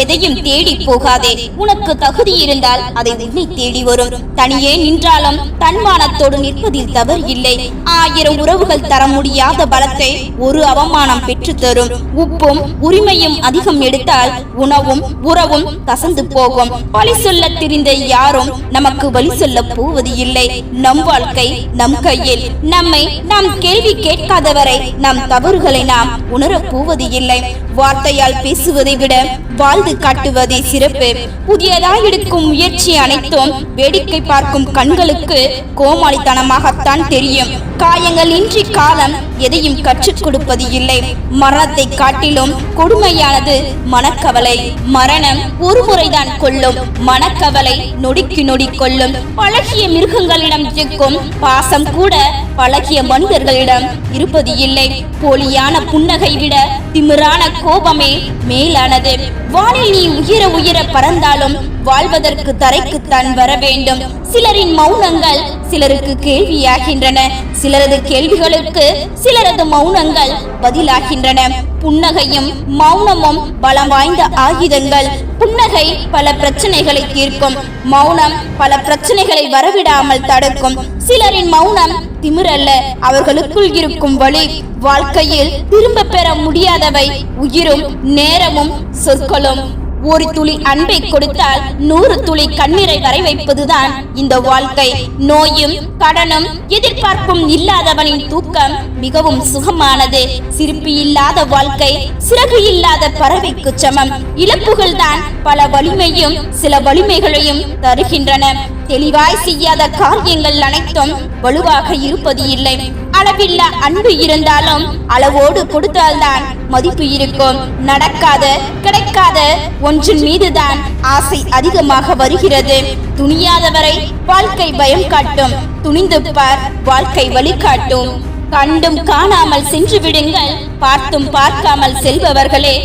எதையும் தேடி போகாதே. உனக்கு தகுதி இருந்தால் அதை உன்னை தேடி வரும். தனியே நின்றாலும் தன்மானத்தோடு நிற்பதில் தவறு இல்லை. 1000 உறவுகள் தர முடியாத பலத்தை ஒரு அவமானம் பெற்று தரும். உப்பும் உரிமையும் அதிகம் எடுத்தால் உணவும் உறவும் கசந்து போகும். வழி சொல்ல தெரிந்த யாரும் நமக்கு வழி சொல்ல போவது இல்லை. நம் வாழ்க்கை நம் கையில். நம்மை நாம் கேள்வி கேட்காதவரை நம் தவறுகளை நாம் உணரப் போவது இல்லை. வார்த்தையால் பேசுவதை விட வாழ்ந்து காட்டுவதே சிறப்பு. புதியதாய் எடுக்கும் முயற்சி அனைத்தும் வேடிக்கை பார்க்கும் கண்களுக்கு கோமாளித்தனமாகத்தான் தெரியும். காயங்கள் இன்றி காலம் எதையும் கற்றுக் கொடுப்பது இல்லை. மரணத்தை காட்டிலும் கொடுமையானது மனக்கவலை. மரணம் ஒரு முறைதான் கொல்லும், மனக்கவலை நொடிக்கு நொடி கொல்லும். பழகிய மிருகங்களிடம் இருக்கும் பாசம் கூட பழகிய மனிதர்களிடம் இருப்பது இல்லை. போலியான புன்னகை விட திமிரான கோபமே மேலானது. வானில் நீ உயர உயர பறந்தாலும் வாழ்வதற்கு தரைக்குத்தான் வர வேண்டும். சிலரின் மௌனங்கள் சிலருக்கு கேள்வியாகின்றன. சிலரது கேள்விகளுக்கு சிலரது மௌனங்கள் பதிலாகின்றன. புன்னகையும் மௌனமும் பலம் வாய்ந்த ஆயுதங்கள். புன்னகை பல பிரச்சனைகளை தீர்க்கும், மௌனம் பல பிரச்சனைகளை வரவிடாமல் தடுக்கும். சிலரின் மௌனம் திமிரல்ல, அவர்களுக்குள் இருக்கும் வழி. வாழ்க்கையில் திரும்ப பெற முடியாதவை உயிரும் நேரமும் சொற்களும். ஒரு துளி அன்பை கொடுத்தால் 100 துளி கண்ணீரை வரை வைப்பதுதான் இந்த வாழ்க்கை. நோயும் கடனும் எதிர்பார்ப்பும் இல்லாதவனின் தூக்கம் மிகவும் சுகமானது. சிரிப்பு இல்லாத வாழ்க்கை சிறகு இல்லாத பறவைக்கு சமம். இழப்புகள் தான் பல வலிமையும் சில வலிமைகளையும் தருகின்றன. தெளிவாய் செய்யாத காரியங்கள் அனைத்தும் வலுவாக இருப்பது இல்லை. அளவில்லா அன்பு இருந்தாலும் அளவோடு கொடுத்தால்தான் மதிப்பு இருக்கும். நடக்காத கிடைக்காத ஒன்றின் மீதுதான் ஆசை அதிகமாக வருகிறது. துணியாதவரை வாழ்க்கை பயம் காட்டும், துணிந்து பார் வாழ்க்கை வழிகாட்டும். கண்டும் காணாமல் சென்று விடுங்கள், பார்த்தும் பார்க்காமல் செல்பவர்களே.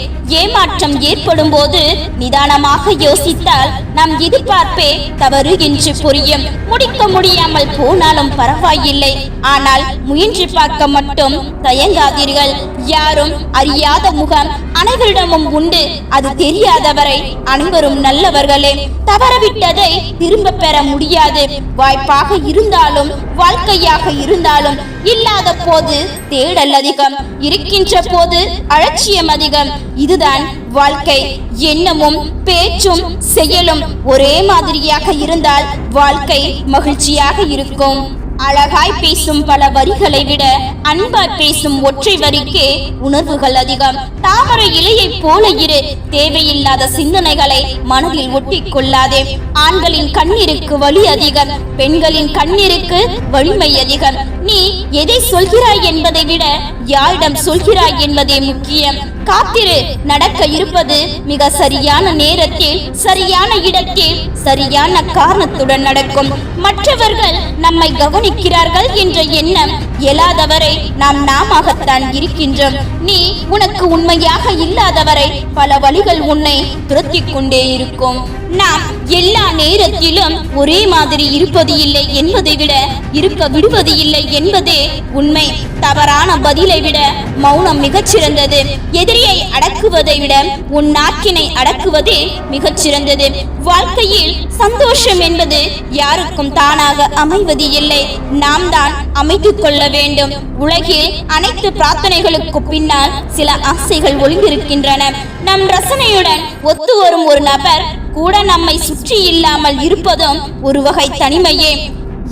ஏமாற்றம் ஏற்படும் போது நிதானமாக யோசித்தால் நம் எதிர்பார்ப்பே தவறு என்று புரியும். முடிக்க முடியாமல் போனாலும் பரவாயில்லை, ஆனால் முயன்று பார்க்க மட்டும் தயங்காதீர்கள். யாரும் அறியாத முகம் அனைவரிடமும் உண்டு. அது தெரியாதவரை அனைவரும் நல்லவர்களே. தவறவிட்டதை திரும்ப பெற முடியாது. வாய்ப்பாக இருந்தாலும் வாழ்க்கையாக இருந்தாலும் இல்லாத போது தேடல் அதிகம், இருக்கின்ற போது அலட்சியம் அதிகம். இதுதான் வாழ்க்கை. எண்ணமும் பேச்சும் செயலும் ஒரே மாதிரியாக இருந்தால் வாழ்க்கை மகிழ்ச்சியாக இருக்கும். அழகாய் பேசும் பல வரிகளை விட அன்பாய் பேசும் ஒற்றை வரிக்கே உணர்வுகள் அதிகம். தாமரை இலையை போல இரு, தேவையில்லாத சிந்தனைகளை மனதில் ஒட்டி கொள்ளாதே. ஆண்களின் கண்ணீருக்கு வலி அதிகம், பெண்களின் கண்ணீருக்கு வலிமை அதிகம். நீ எதை சொல்கிறாய் என்பதை விட யாரிடம் சொல்கிறாய் என்பதே முக்கியம். காத்திரு, நடக்க இருப்பது மிக சரியான நேரத்தில் சரியான இடத்தில் சரியான காரணத்துடன் நடக்கும். மற்றவர்கள் நம்மை கவனிக்கிறார்கள் என்ற எண்ணம் இயலாதவரை நாம் நாமத்தான் இருக்கின்றோம். நீ உனக்கு உண்மையாக இல்லாதவரை பல வழிகள் உன்னை துரத்தி கொண்டே இருக்கும். நாம் எல்லா நேரத்திலும் ஒரே மாதிரி இருப்பது இல்லை என்பதை விட இருக்க விடுவது இல்லை என்பதே உண்மை. தவறான பதிலை விட மௌனம் மிகச்சிறந்தது. எதிரியை அடக்குவதை விட உன் நாக்கினை அடக்குவதே மிகச்சிறந்தது. வாழ்க்கையில் சந்தோஷம் என்பது யாருக்கும் தானாக அமைவது இல்லை, நாம் தான் அமைத்துக் கொள்ள வேண்டும். உலகில் அனைத்து பிரார்த்தனைகளுக்கு பின்னால் சில ஆசைகள் ஒளிந்திருக்கின்றன. நம் ரசனையுடன் ஒத்து வரும் ஒரு நபர் கூட நம்மை சுற்றி இல்லாமல் இருப்பதும் ஒரு வகை தனிமையே.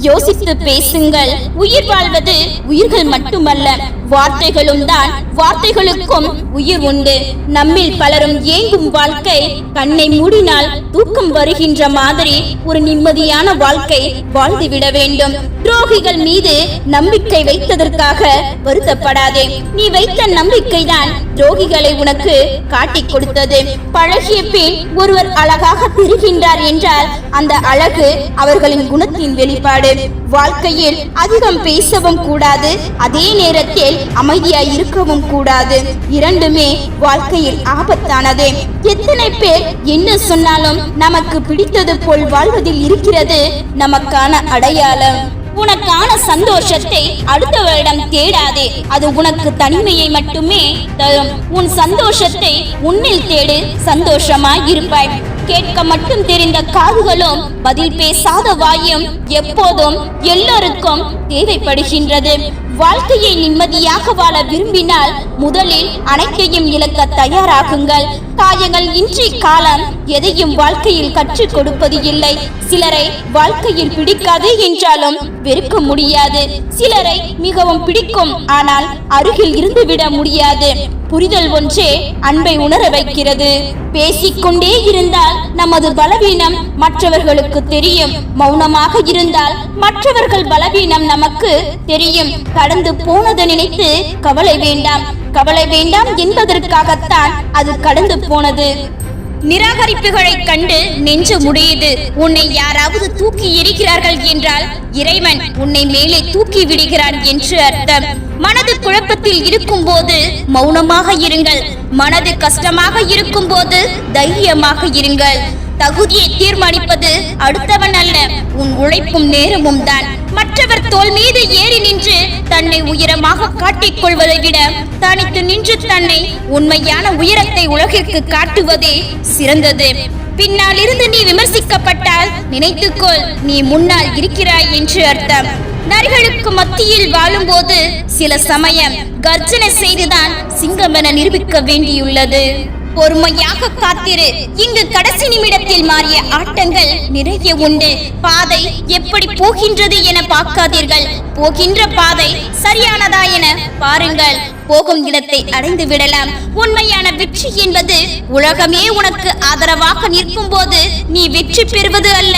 யோசித்து பேசுங்கள். உயிர் வாழ்வது உயிர்கள் மட்டுமல்ல, வார்த்தைகளும் தான். வார்த்தைகளுக்கும் உயிர் உண்டு. நம்மில் பலரும் ஏங்கும் வாழ்க்கை கண்ணை மூடினால் தூக்கம் வருகின்ற மாதிரி ஒரு நிம்மதியான வாழ்க்கை வாழ்ந்துவிட வேண்டும். துரோகிகள் மீது நம்பிக்கை வைத்ததற்காக வருத்தப்படாதே. நீ வைத்த நம்பிக்கை தான் துரோகிகளை உனக்கு காட்டிக் கொடுத்தது. பழகிய பின் ஒருவர் அழகாக தெரிகின்றார் என்றால் அந்த அழகு அவர்களின் குணத்தின் வெளிப்பாடு. வாழ்க்கையில் அதிகம் பேசவும் கூடாது, அதே நேரத்தில் அமைதியாய் இருக்கவும் கூடாது. இரண்டுமே வாழ்க்கையில் ஆபத்தானது. எத்தனை பேர் என்ன சொன்னாலும் நமக்கு பிடித்தது போல் வாழ்வதில் இருக்கிறது நமக்கான அடையாளம். உனக்கான சந்தோஷத்தை அடுத்தவரிடம் தேடாதே. அது உனக்கு தனிமையை மட்டுமே தரும். உன் சந்தோஷத்தை உன்னில் தேடு, சந்தோஷமாய் இருப்பாய். கேட்க மட்டும் தெரிந்த காதுகளும் பதில் பேசாத வாயும் எப்போதும் எல்லோருக்கும் தேவைப்படுகின்றது. வாழ்க்கையை நிம்மதியாக வாழ விரும்பினால் முதலில் அனைத்தையும் இழக்க தயாராகுங்கள். காயங்கள் இன்றி காலம் எதையும் வாழ்க்கையில் கற்றுக் கொடுப்பது இல்லை. சிலரை வாழ்க்கையில் பிடிக்காது என்றாலும் வெறுக்க முடியாது. சிலரை மிகவும் பிடிக்கும், ஆனால் அருகில் இருந்துவிட முடியாது. புரிதல் ஒன்றே அன்பை உணர வைக்கிறது. பேசிக்கொண்டே இருந்தால் நமது பலவீனம் மற்றவர்களுக்கு தெரியும். மௌனமாக இருந்தால் மற்றவர்கள் பலவீனம் நமக்கு தெரியும். கடந்து போனதை நினைத்து கவலை வேண்டாம். கவலை வேண்டாம் என்பதற்காகத்தான் அது கடந்து போனது. நிராகரிப்புகளை கண்டு நெஞ்சு முடியுது. உன்னை யாராவது தூக்கி எறிகிறார்கள் என்றால் இறைவன் உன்னை மேலே தூக்கி விடுகிறான் என்று அர்த்தம். மனது குழப்பத்தில் இருக்கும் போது மௌனமாக இருங்கள். மனது கஷ்டமாக இருக்கும் போது தைரியமாக இருங்கள். தகுதியை தீர்மானிப்பது அடுத்தவன் அல்ல, உன் உழைப்பும் நேரமும் தான். மற்றவர் தோள் மீது ஏறி நின்று தன்னை உயரமாக காட்டிக் கொள்வதை விட தனித்து நின்று தன்னை உண்மையான உயரத்தை உலகிற்கு காட்டுவதே சிறந்தது. பின்னால் இருந்து நீ விமர்சிக்கப்பட்டால் நினைத்துக்கொள், நீ முன்னால் இருக்கிறாய் என்று அர்த்தம். நரிகளுக்கு மத்தியில் வாழும் போது சில சமயம் கர்ஜனை செய்துதான் சிங்கம் என நிரூபிக்க வேண்டியுள்ளது. பொறுமையாக காத்திரு. இங்கு கடைசி நிமிடத்தில் மாறிய ஆட்டங்கள் நிறைய உண்டு. பாதை எப்படி போகின்றது என பார்க்காதீர்கள், போகின்ற பாதை சரியானதா என பாருங்கள். போகும் இடத்தை அடைந்து விடலாம். உண்மையான வெற்றி என்பது உலகமே உனக்கு ஆதரவாக நிற்கும் போது நீ வெற்றி பெறுவது அல்ல,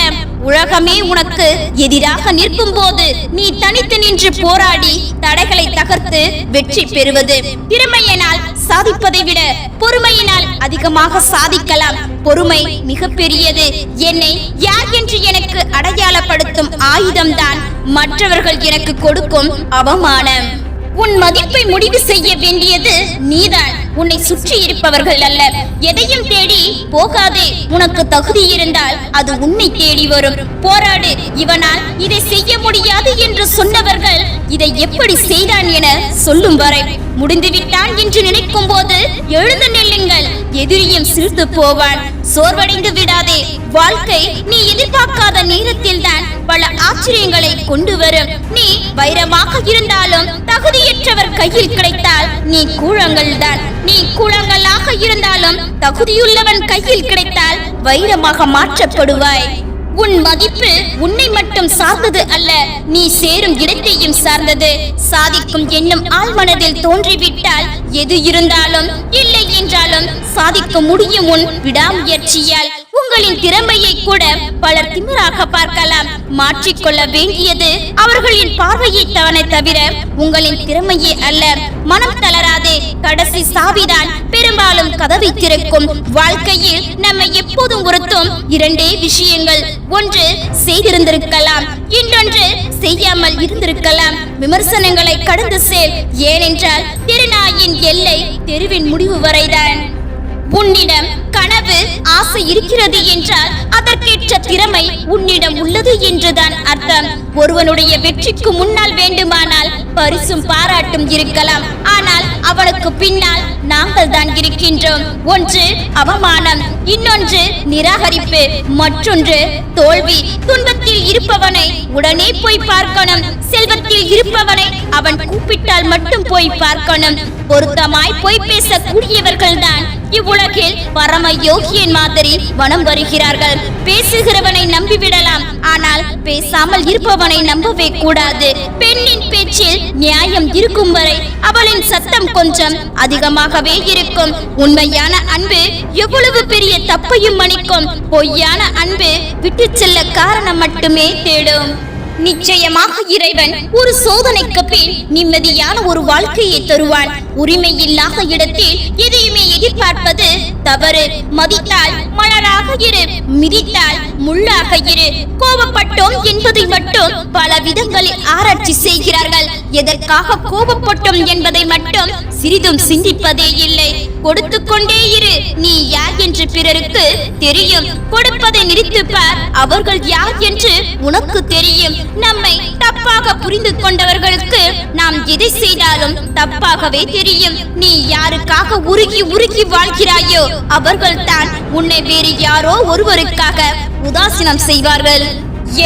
உலகமே உனக்கு எதிராக நிற்கும் போது நீ தனித்து நின்று போராடி தடைகளை தகர்த்து வெற்றி பெறுவது. திறமையினால் சாதிப்பதை விட பொறுமையினால் அதிகமாக சாதிக்கலாம். பொறுமை மிக பெரியது. என்னை யார் என்று எனக்கு அடையாளப்படுத்தும் ஆயுதம்தான் மற்றவர்கள் எனக்கு கொடுக்கும் அவமானம். உன் மதிப்பை முடிவு செய்ய வேண்டியது நீதான், உன்னை சுற்றி இருப்பவர்கள் அல்ல. எதையும் தேடி போகாதே. உனக்கு தகுதி இருந்தால் அது உன்னை தேடி வரும். போராடு. இவனால் இதை செய்ய முடியாது என்று சொன்னவர்கள் இதை எப்படி செய்தான் என சொல்லும் வரை முடிந்துவிட்டான் என்று நினைக்கும் போது எழுந்து நில்லுங்கள். எதிரியும் சிரித்து போவான். சோர்வடைந்து விடாதே. வாழ்க்கை நீ எதிர்பார்க்காத நேரத்தில் தான் பல ஆச்சரியங்களை கொண்டு வரும். நீ வைரமாக இருந்தாலும் தகுதியற்றவர் கையில் கிடைத்தால் நீ கூழங்கள் தான். நீ கூழங்களாக இருந்தாலும் தகுதியுள்ளவன் கையில் கிடைத்தால் வைரமாக மாற்றப்படுவாய். உன் மதிப்பு உன்னை மட்டும் சார்ந்தது அல்ல, நீ சேரும் இடத்தையும் சார்ந்தது. சாதிக்கும் எண்ணம் ஆழ்மனதில் தோன்றிவிட்டால் எது இருந்தாலும் இல்லை என்றாலும் சாதிக்க முடியும் உன் விடாமுயற்சியால். உங்களின் திறமையை கூட பலர் திமிராக பார்க்கலாம். மாற்றிக்கொள்ள வேண்டியது அவர்களின் பார்வையை தவிர உங்களின் திறமையே அல்ல. மனம் தளராதே. கடைசி சாவிதான் பெரும்பாலும் கதவை திறக்கும். வாழ்க்கையில் நம்மை எப்போதும் உறுத்தும் இரண்டே விஷயங்கள். ஒன்று செய்திருந்திருக்கலாம், இன்னொன்று செய்யாமல் இருந்திருக்கலாம். விமர்சனங்களை கடந்து செல். ஏனென்றால் திருநாயின் எல்லை தெருவின் முடிவு வரைதான். உன்னிடம் கனவு ஆசை இருக்கிறது என்றால் அதற்கேற்ற திறமை உன்னிடம் உள்ளது என்றுதான் அர்த்தம். ஒருவனுடைய வெற்றிக்கு முன்னால் வேண்டுமானால் பரிசும் பாராட்டும் இருக்கலாம், ஆனால் அவனுக்கு பின்னால் நாங்கள் தான் இருக்கின்றோம். ஒன்று அவமானம், இன்னொன்று நிராகரிப்பு, மற்றொன்று தோல்வி. துன்பத்தில் இருப்பவனை உடனே போய் பார்க்கணும். செல்வத்தில் இருப்பவனை அவன் கூப்பிட்டால் மட்டும் போய் பார்க்கணும். பொருத்தமாய் போய் பேசக்கூடியவர்கள் தான் இவ்வுலகில் பரம யோகியன் மாதிரி வனம் வருகிறார்கள். பேசுகிறவனை நம்பிவிடலாம், ஆனால் பேசாமல் இருப்பவனை நம்பவே கூடாது. பெண்ணின் பேச்சில் நியாயம் இருக்கும் வரை அவளின் சத்தம் கொஞ்சம் அதிகமாகவே இருக்கும். உண்மையான அன்பு எவ்வளவு பெரிய தப்பையும் மன்னிக்கும். பொய்யான அன்பு விட்டு செல்ல காரணம் மட்டுமே தேடும். நிச்சயமாக இறைவன் ஒரு சோதனைக்கு பின் நிம்மதியான ஒரு வாழ்க்கையை தருவான். உரிமை இல்லாத இடத்தில் எதையுமே எதிர்பார்ப்பது தவறு. மதித்தால் மலராக இரு, மிதித்தால் முள்ளாக இரு. கோபப்பட்டோம் என்பதை மட்டும் பல விதங்களில் ஆராய்ச்சி செய்கிறார்கள். எதற்காக கோபப்பட்டோம் என்பதை மட்டும் சிறிதும் சிந்திப்பதே இல்லை. கொடுத்து கொண்டே இரு. நீ யார் என்று பிறருக்கு தெரியும். கொடுப்பதை நிறுத்திப்பார். அவர்கள் யார் என்று உனக்கு தெரியும். நம்மை தப்பாக புரிந்து கொண்டவர்களுக்கு நாம் எதை செய்தாலும் தப்பாகவே தெரியும். நீ யாருக்காக உருகி உருகி வாழ்கிறாயோ அவர்கள் தான் உன்னை வேறு யாரோ ஒருவருக்காக உதாசீனம் செய்வார்கள்.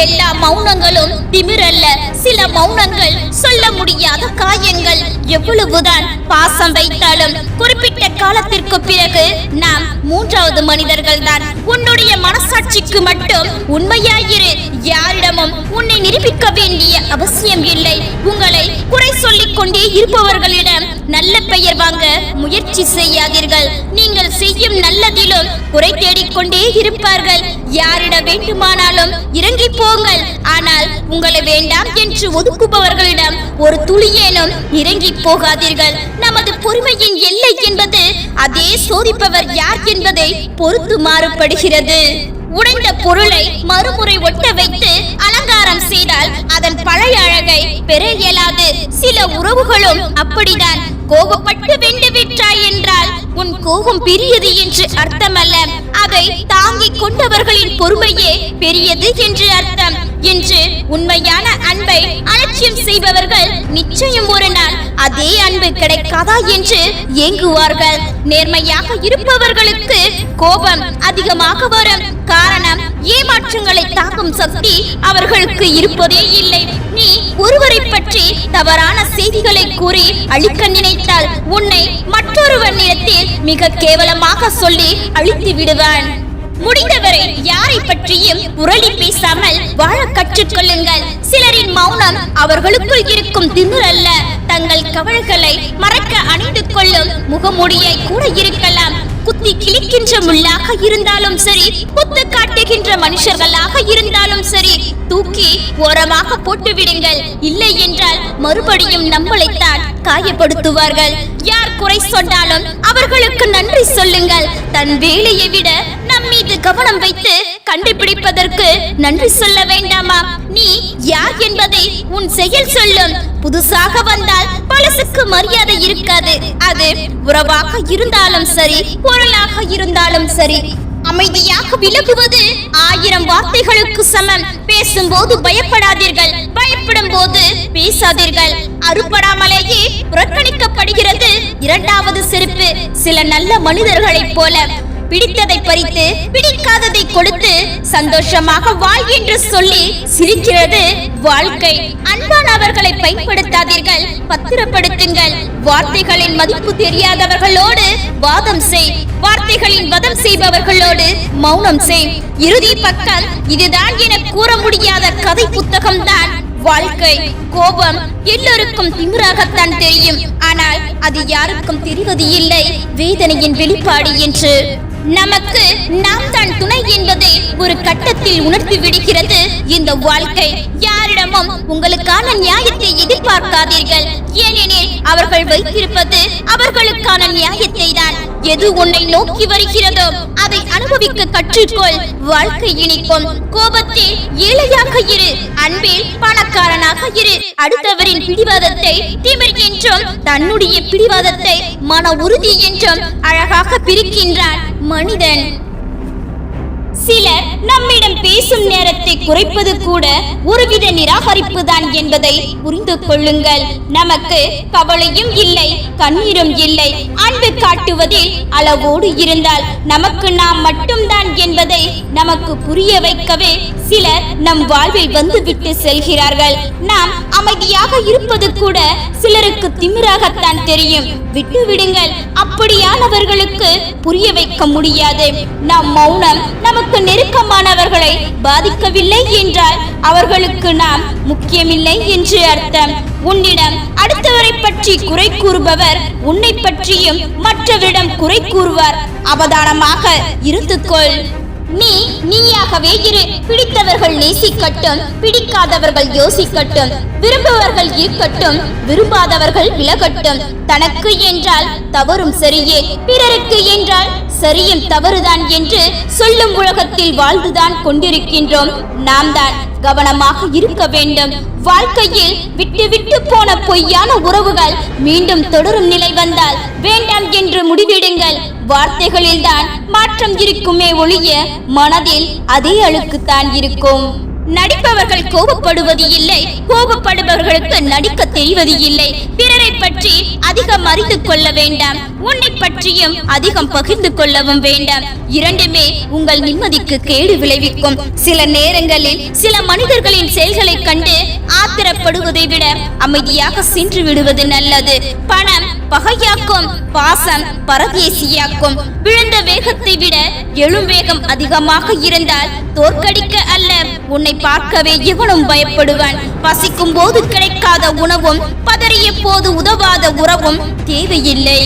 எல்லா மௌனங்களும் திமிரல்ல, சில மௌனங்கள் சொல்ல முடியாத காயங்கள். எவ்வளவுதான் பாசம் வைத்தாலும் குறிப்பிட்ட காலத்திற்கு பிறகு நாம் மூன்றாவது மனிதர்கள் தான். உன்னுடைய மனசாட்சிக்கு மட்டும் உண்மையாயிரு. யாரிடமும் உன்னை நிரூபிக்க வேண்டிய அவசியம் இல்லை. உங்களை குறை சொல்லிக் கொண்டே இருப்பவர்களிடம் நல்ல பெயர் வாங்க முயற்சி செய்யாதீர்கள். நீங்கள் செய்யும் நல்லதிலும் குறை தேடிக்கொண்டே இருப்பார்கள். யாரிடம் வேண்டுமானாலும் இறங்கி போங்கள். ஆனால் உங்களை வேண்டாம் என்று ஒதுக்குபவர்களிடம் ஒரு துளியேனும் இறங்கி போகாதீர்கள். நமது பொறுமையின் எல்லை என்பது அதே சோதிப்பவர் யார் என்பதை பொறுத்து மாறுபடுகிறது. உடைந்த பொருளை மறுமுறை ஒட்ட வைத்து அலங்காரம் செய்தால் அதன் பழைய அழகை பெற இயலாது. சில உறவுகளும் அப்படிதான். கோபப்பட்டு வென்று விட்டாய் என்றால் உன் கோபம் பெரியது என்று அர்த்தமல்ல, அதை தாங்கிக் கொண்டவர்களின் பொறுமையே பெரியது என்று அர்த்தம். என்று உண்மையான அன்பை அலட்சியம் செய்பவர்கள் நிச்சயம் ஒரு நாள் அதே அன்பு கிடைக்காதா என்று ஏங்குவார்கள். நேர்மையாக இருப்பவர்களுக்கு கோபம் அதிகமாக வரும். காரணம், ஏமாற்றங்களை தாக்கும் சக்தி அவர்களுக்கு இருப்பதே இல்லை. நீ ஒருவரை பற்றி தவறான செய்திகளை கூறி அழிக்க நினைத்தால் உன்னை மற்றொருவனிடத்தில் மிக கேவலமாக சொல்லி அழித்து விடுவான். முடிந்தவரை யாரை பற்றியும் புரளி பேசாமல் வாழ கற்றுக்கொள்ளுங்கள். சிலரின் மௌனம் அவர்களுக்குள் இருக்கும் திமிர் அல்ல, தங்கள் கவலைகளை மறக்க அணிந்து கொள்ளும் முகமூடியை கூட இருக்கலாம். குத்தி கிழிக்கின்ற முள்ளாக இருந்தாலும் சரி, குத்து காட்டுகின்ற மனுஷர்களாக இருந்தாலும் சரி, தூக்கி ஓரமாக போட்டு விடுங்கள். இல்லை என்றால் மறுபடியும் நம்மளைத்தான் காயப்படுத்துவார்கள். யார் குறை சொன்னாலும் அவர்களுக்கு நன்றி சொல்லுங்கள். தன் வேலையை விட நம் மீது கவனம் வைத்து கண்டுபிடிப்பதற்கு நன்றி சொல்ல வேண்டாமா? நீ யார் என்பதை உன் செயல் சொல்லும். புதுசாக வந்தால் பழசுக்கு மரியாதை இருக்காது. அது உறவாக இருந்தாலும் சரி, பொருளாக இருந்தாலும் சரி. அமைதியாக விலகுவது 1000 வார்த்தைகளுக்கு சமம். பேசும்போது பயப்படாதீர்கள், பயப்படும் போது பேசாதீர்கள். அறுபடாமலேயே புறக்கணிக்கப்படுகிறது இரண்டாவது செருப்பு. சில நல்ல மனிதர்களைப் போல பிடித்ததை பறித்து பிடிக்காததை கொடுத்து சந்தோஷமாக வாழ் என்று சொல்லி சிரிக்கிறது வாழ்க்கை. அன்பானவர்களை பயன்படுத்தாதீர்கள், பத்திரப்படுத்துங்கள். வார்த்தைகளின் மதிப்பு தெரியாதவர்களோடு வாதம் செய். வார்த்தைகளின் வதம் செய்பவர்களோடு மௌனம் செய். இறுதி பக்கம் இதுதான் என கூற முடியாத கதை புத்தகம் தான் வாழ்க்கை. கோபம் எல்லோருக்கும் திமிராகத்தான் தெரியும், ஆனால் அது யாருக்கும் தெரிவது இல்லை வேதனையின் வெளிப்பாடு என்று. நமக்கு நாம் தான் துணை என்பதை ஒரு கட்டத்தில் உணர்த்தி விடுகிறது இந்த வாழ்க்கை. யாரிடமும் உங்களுக்கான நியாயத்தை எதிர்பார்க்காதீர்கள். ஏனெனில் அவர்கள் வைத்திருப்பது அவர்களுக்கான நியாயத்தை தான். எது உன்னை நோக்கி வருகிறதோ அதை அனுபவிக்க கற்றுக்கொள். வாழ்க்கை இனிக்கும். கோபத்தில் ஏழையாக இரு, அன்பில் பணக்காரனாக இரு. அடுத்தவரின் பிடிவாதத்தை திமிர் என்றும் தன்னுடைய பிடிவாதத்தை மன உறுதி என்றும் அழகாக பிரிக்கின்றான் மனிதன். சிலர் நம்மிடம் பேசும் நேரத்தை குறைப்பது கூட ஒருவித நிராகரிப்பு தான் என்பதை புரிந்து கொள்ளுங்கள். நமக்கு கவலையும் இல்லை, கண்ணீரும் இல்லை. அன்பு காட்டுவதில் அளவோடு இருந்தால் நமக்கு நாம் மட்டும்தான் என்பதை நமக்கு புரிய வைக்கவே சிலர் நம் வாழ்வில் வந்துவிட்டு செல்கிறார்கள். நாம் அமைதியாக இருப்பது கூட சிலருக்கு திமிராகத்தான் தெரியும். விட்டு விடுங்கள். அப்படியானவர்களுக்கு புரிய வைக்க முடியாது. நம் மௌனம் நமக்கு நெருக்கமானவர்களை பாதிக்கவில்லை என்றால் அவர்களுக்கு நாம் முக்கியமில்லை என்று அர்த்தம். உன்னிடம் அடுத்தவரை பற்றி குறை கூறுபவர் உன்னை பற்றியும் மற்றவரிடம் குறை கூறுவார். அவதானமாக இருந்துக்கொள். நீ நீயாகவே இரு. பிடித்தவர்கள் நேசிக்கட்டும், பிடிக்காதவர்கள் யோசிக்கட்டும். விரும்புவர்கள் இருக்கட்டும், விரும்பாதவர்கள் விலகட்டும். தனக்கு என்றால் தவறும் சரியே, பிறருக்கு என்றால் சரியும் தவறுதான் என்று சொல்லும் உலகத்தில் வாழ்ந்துதான் கொண்டிருக்கின்றோம். நாம் தான் கவனமாக இருக்க வேண்டும். வாழ்க்கையில் விட்டு விட்டு போன பொய்யான உறவுகள் மீண்டும் தொடரும் நிலை வந்தால் வேண்டாம் என்று முடிவிடுங்கள். வார்த்தைகளில் தான் மாற்றம் இருக்குமே ஒழிய மனதில் அதே அழுக்குத்தான் இருக்கும். நடிப்பவர்கள் கோபப்படுவது இல்லை, கோபப்படுபவர்களுக்கு நடிக்க தெரிவது இல்லை. பிறரை பற்றி அதிகம் அறிந்து கொள்ள வேண்டாம், உன்னை பற்றியும் அதிகம் பகிர்ந்து கொள்ளவும் வேண்டாம். இரண்டுமே உங்கள் நிம்மதிக்கு கேடு விளைவிக்கும். சில நேரங்களில் சில மனிதர்களின் செயல்களை கண்டு ஆத்திரப்படுவதை விட அமைதியாக சென்று விடுவது நல்லது. பணம் பகையாக்கும், பாசம் பரதேசியாக்கும். விழுந்த வேகத்தை விட எழும் வேகம் அதிகமாக இருந்தால் தோற்கடிக்க அல்ல, உன்னை பார்க்கவே எவனும் பயப்படுவான். பசிக்கும் போது கிடைக்காத உணவும் பதறிய போது உதவாத உறவும் தேவையில்லை.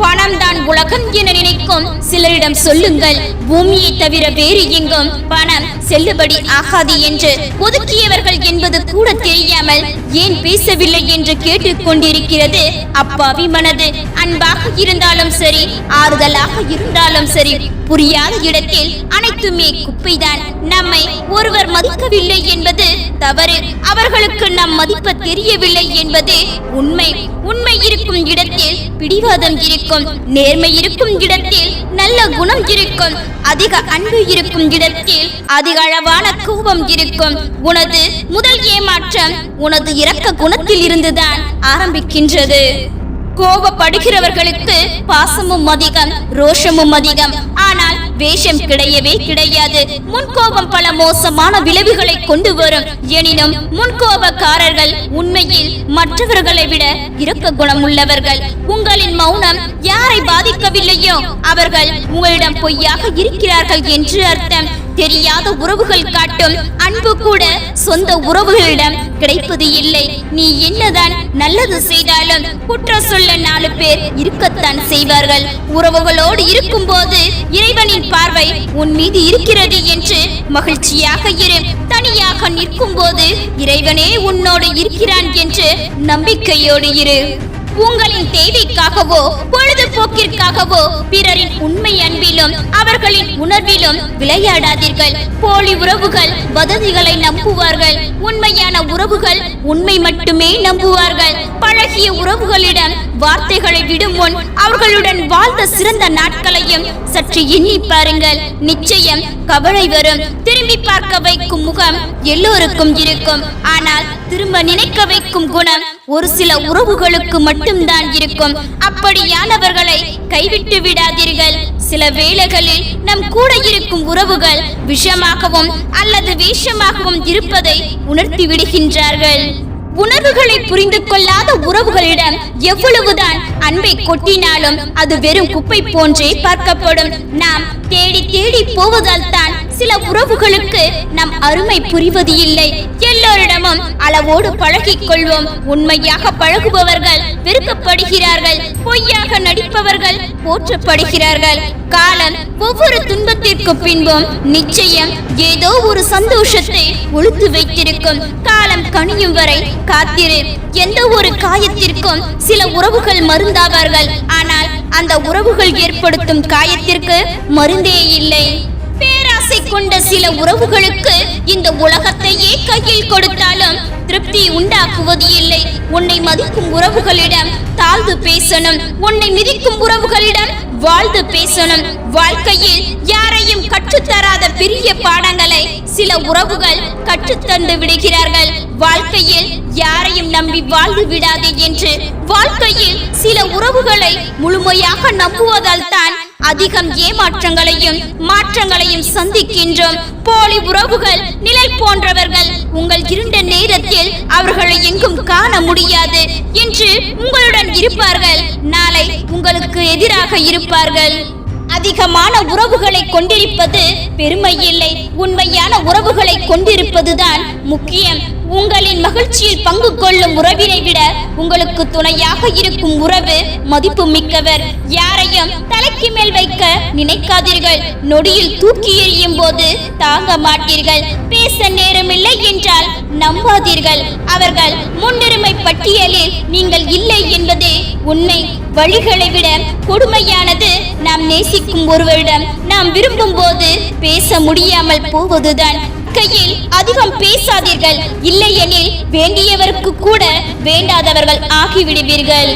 பணம் தான் உலகம் என நினைக்கும் சிலரிடம் சொல்லுங்கள், பூமியை தவிர வேறு எங்கும் பணம் செல்லுபடி ஆகாது என்று ஒதுக்கியவர்கள் என்பது கூட தெரியாமல் ஏன் பேசவில்லை என்று கேட்டுக்கொண்டிருக்கிறது அப்பாவி மனது. அன்பாக இருந்தாலும் சரி, ஆறுதலாக இருந்தாலும் சரி, புரியாத இடத்தில் அனைத்துமே குப்பைதான். நம்மை ஒருவர் மதிக்கவில்லை என்பது தவறு, அவர்களுக்கு நம் மதிப்பு தெரியவில்லை என்பது உண்மை. உண்மை இருக்கும் இடத்தில் பிடிவாதம் இருக்கும், நேர்மை இருக்கும் இடத்தில் நல்ல குணம் இருக்கும், அதிக அன்பு இருக்கும் இடத்தில் அதிக அளவான கோபம் இருக்கும். உனது முதல் ஏமாற்றம் உனது இரக்க குணத்தில் இருந்துதான் ஆரம்பிக்கின்றது. கோபப்படுகிறவர்களுக்கு பாசமும் அதிகம், ரோஷமும் அதிகம். ஆனால் வேஷம் கிடையவே கிடையாது. முன்கோபம் பல மோசமான விளைவுகளை கொண்டு வரும். எனினும் முன்கோபக்காரர்கள் உண்மையில் மற்றவர்களை விட இரக்க குணம் உள்ளவர்கள். உங்களின் மௌனம் யாரை பாதிக்கவில்லையோ அவர்கள் உங்களிடம் பொய்யாக இருக்கிறார்கள் என்று அர்த்தம். தெரியாத உறவுகள் காட்டும் அன்பு கூட சொந்த உறவுகளிடம் கிடைப்பது இல்லை. நீ என்னதான் நல்லது செய்தாலும் குற்ற சொல்ல 4 பேர் இருக்கத்தான் செய்வார்கள். உறவுகளோடு இருக்கும் போது இறைவனின் பார்வை உன் மீது இருக்கிறது என்று மகிழ்ச்சியாக இரு. தனியாக நிற்கும் போது இறைவனே உன்னோடு இருக்கிறான் என்று நம்பிக்கையோடு இரு. உங்களின் தேவைக்காகவோ பொழுதுபோக்கிற்காகவோ பிறரின் உண்மை அன்பிலும் அவர்களின் உணர்விலும் விளையாடாதீர்கள். போலி உறவுகள் வதந்திகளை நம்புவார்கள், உண்மையான உறவுகள் உண்மை மட்டுமே நம்புவார்கள். பழகிய உறவுகளிடம் வார்த்தைகளை விடும் முன் அவர்களுடன் வாழ்ந்த சிறந்த நாட்களையும் சற்று எண்ணி பாருங்கள். நிச்சயம் கவலை வரும். திரும்பி பார்க்க வைக்கும் முகம் எல்லோருக்கும் இருக்கும், ஆனால் திரும்ப நினைக்க வைக்கும் குணம் ஒரு சில உறவுகளுக்கு மட்டும்தான் இருக்கும். அப்படியானவர்களை கைவிட்டு விடாதீர்கள். சில வேளைகளில் நம் கூட இருக்கும் உறவுகள் விஷமாகவும் அல்லது வேஷமாகவும் இருப்பதை உணர்த்தி விடுகின்றார்கள். உணர்வுகளை புரிந்து கொள்ளாத உறவுகளிடம் எவ்வளவுதான் அன்பை கொட்டினாலும் அது வெறும் குப்பை போன்றே பார்க்கப்படும். நாம் தேடி தேடி போவதால் தான் சில உறவுகளுக்கு நம் அருமை புரிவது இல்லை. எல்லோரிடமும் அளவோடு பழகிக் கொள்வோம். உண்மையாக பழகுபவர்கள் வெறுக்கப்படுகிறார்கள், பொய்யாக நடிப்பவர்கள் போற்றப்படுகிறார்கள். காலம் ஒவ்வொரு துன்பத்திற்கு பின்பும் நிச்சயம் ஏதோ ஒரு சந்தோஷத்தை ஒளித்து வைத்திருக்கும். காலம் கனியும் வரை காத்திரு. எந்த ஒரு காயத்திற்கும் சில உறவுகள் மருந்தாவார்கள், ஆனால் அந்த உறவுகள் ஏற்படுத்தும் காயத்திற்கு மருந்தே இல்லை. பேராசை கொண்ட சில உறவுகளுக்கு இந்த உலகத்தையே கையில் கொடுத்தாலும் திருப்தி உண்டாக்குவது இல்லை. உன்னை மதிக்கும் உறவுகளிடம் தாழ்ந்து பேசணும், உன்னை மிதிக்கும் உறவுகளிடம் வாழ்ந்து பேசணும். வாழ்க்கையில் யாரையும் கற்றுத்தராத பெரிய பாடங்களை சில உறவுகள் கற்றுத்தந்து விடுகிறார்கள். வாழ்க்கையில் யாரையும் நம்பி வாழ்ந்து விடாதே என்று வாழ்க்கையில் சில உறவுகளை முழுமையாக நம்புவதால் தான் அதிகம் ஏமாற்றங்களையும் மாற்றங்களையும் சந்திக்கின்றோம். போலி உறவுகள் நிழல் போன்றவர்கள். உங்கள் இருண்ட நேரத்தில் அவர்களை எங்கும் காண முடியாது என்று உங்களுடன் இருப்பார்கள், நாளை உங்களுக்கு எதிராக இருப்பார்கள். அதிகமான உறவுகளை கொண்டிருப்பது பெருமை இல்லை, உண்மையான உறவுகளை கொண்டிருப்பதுதான் முக்கியம். உங்களின் மகிழ்ச்சியில் பங்கு கொள்ளும் உறவினை விட உங்களுக்கு துணையாக இருக்கும் உறவு மதிப்பு மிக்கவர். யாரையும் தலைக்கு மேல் வைக்க நினைக்காதீர்கள். நொடியில் தூக்கி எறியும் போது தாங்க மாட்டீர்கள். பேச நேரமில்லை என்றால் நம்பாதீர்கள். அவர்கள் முன்னுரிமை பட்டியலில் நீங்கள் இல்லை என்பதே உண்மை. வழிகளை விட கொடுமையானது நாம் நேசிக்கும் ஒருவரிடம் நாம் விரும்பும் போது பேச முடியாமல் போவதுதான். கையில் அதிகம் பேசாதீர்கள், இல்லையெனில் வேண்டியவருக்கு கூட வேண்டாதவர்கள் ஆகிவிடுவீர்கள்.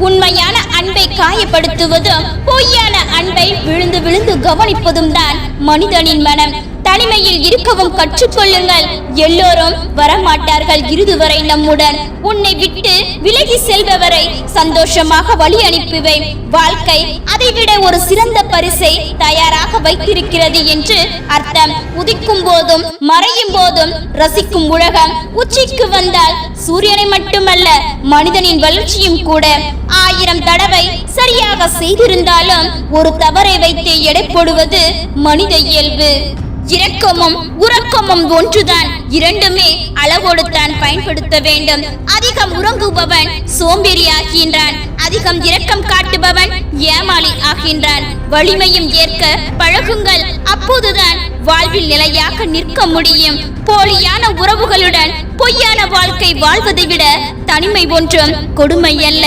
உண்மையான அன்பை காயப்படுத்துவதும் பொய்யான அன்பை விழுந்து விழுந்து கவனிப்பதும் தான் மனிதனின் மனம். தனிமையில் இருக்கவும் கற்றுக்கொள்ளுங்கள். எல்லோரும் வரமாட்டார்கள் இறுதிவரை நம்முடன். உன்னை விட்டு விலகி செல்பவரை சந்தோஷமாக வழி அனுப்புவை. வாழ்க்கை அதைவிட ஒரு சிறந்த பரிசை தயாராக வைத்திருக்கிறது என்று அர்த்தம். உதிக்கும் போதும் மறையும் போதும் ரசிக்கும் உலகம் உச்சிக்கு வந்தால் சூரியனை மட்டுமல்ல மனிதனின் வளர்ச்சியும் கூட. 1000 தடவை சரியாக செய்திருந்தாலும் ஒரு தவறை வைத்து எடை போடுவது மனித இயல்பு. இரக்கமும் உறக்கமும் ஒன்றுதான். இரண்டுமே அளவோடு தான் பயன்படுத்த வேண்டும். அதிகம் உறங்குபவன் சோம்பேறி ஆகின்றான். அதிகம் இரக்கம் காட்டுபவன் ஏமாளி ஆகின்றான். வலிமையும் ஏற்க பழகுங்கள். அப்போதுதான் வாழ்வில் நிலையாக நிற்க முடியும். போலியான உறவுகளுடன் பொய்யான வாழ்க்கை வாழ்வதை விட தனிமை ஒன்றும் கொடுமை அல்ல.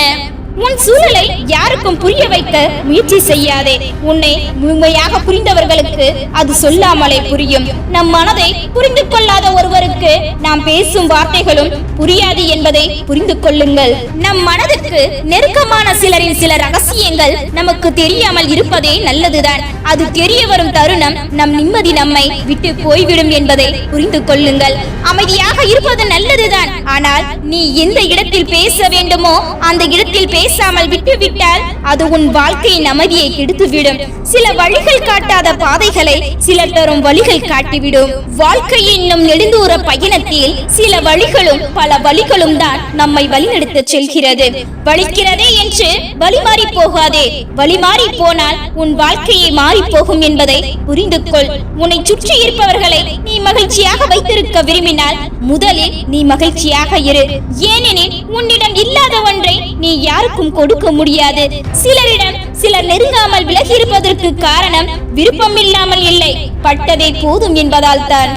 உன் சூழலை யாருக்கும் புரிய வைக்க முயற்சி செய்யாதே. உன்னை முழுமையாக புரிந்தவர்களுக்கு அது சொல்லாமலே புரியும். நம் மனதை புரிந்து கொள்ளாத ஒருவருக்கு நாம் பேசும் வார்த்தைகளும் புரியாது என்பதை புரிந்து கொள்ளுங்கள். நம் மனதுக்கு நெருக்கமான சிலரின் சில ரகசியங்கள் நமக்கு தெரியாமல் இருப்பதே நல்லதுதான். அது தெரிய வரும் தருணம் நம் நிம்மதி நம்மை விட்டு போய்விடும் என்பதை புரிந்து கொள்ளுங்கள். அமைதியாக இருப்பது நல்லதுதான். ஆனால் நீ எந்த இடத்தில் பேச வேண்டுமோ அந்த இடத்தில் பேசாமல் விட்டுவிட்டால் அது உன் வாழ்க்கையின் அமைதியை கெடுத்துவிடும். சில வழிகள் காட்டாத பாதைகளை சிலர் தரும் வழிகள் காட்டிவிடும். வாழ்க்கை என்னும் நெடுந்தூர பயணத்தில் சில வழிகளும் பல வழிகளும் தான் நம்மை வழிநடத்த செல்கிறது. வலிக்கிறதே என்று வழிமாறி போகாதே. வழிமாறி போனால் உன் வாழ்க்கையை மாறி போகும் என்பதை புரிந்து கொள். உன்னை சுற்றி இருப்பவர்களை நீ மகிழ்ச்சியாக வைத்திருக்க விரும்பினால் முதலில் நீ மகிழ்ச்சியாக இரு. ஏனெனில் உன்னிடம் இல்லாத ஒன்றை நீ யாருக்கும் கொடுக்க முடியாது. சிலரிடம் சிலர் நெருங்காமல் விலகி இருப்பதற்கு காரணம் விருப்பம் இல்லாமல் இல்லை, பட்டதே போதும் என்பதால் தான்.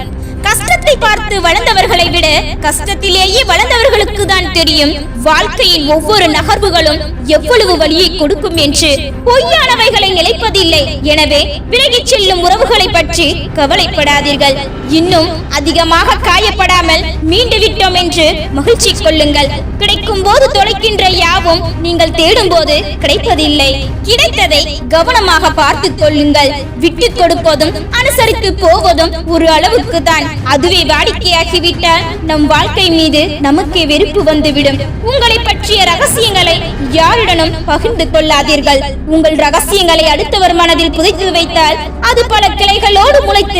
கஷ்டத்தை பார்த்து வளர்ந்தவர்களை விட கஷ்டத்திலேயே வளர்ந்தவர்களுக்கு தான் தெரியும் வாழ்க்கையின் ஒவ்வொரு நகர்வுகளும் எவ்வளவு வலியை கொடுக்கும் என்று. பொய்யானவைகளை நிலைப்பதில்லை. எனவே விலகிச் செல்லும் உறவுகளை பற்றி கவலைப்படாதீர்கள். இன்னும் அதிகமாக காயப்படாமல் மீண்டு விட்டோம் என்று மகிழ்ச்சி கொள்ளுங்கள். கிடைக்கும் போது தொலைக்கின்ற யாவும் நீங்கள் தேடும் போது கிடைப்பதில்லை. கிடைத்ததை கவனமாக பார்த்துக் கொள்ளுங்கள். விட்டு கொடுப்பதும் அனுசரித்து போவதும் ஒரு அளவுக்கு தான். அதுவே வாடிக்கையாகிவிட்டால் நம் வாழ்க்கை மீது நமக்கே வெறுப்பு வந்துவிடும். உங்களை பற்றிய ரகசியங்களை யாருடனும் பகிர்ந்து கொள்ளாதீர்கள். உங்கள் ரகசியங்களை அடுத்தவர் மனதில் புதைத்து வைத்தால் அது பல கிளைகளோடு முளைத்து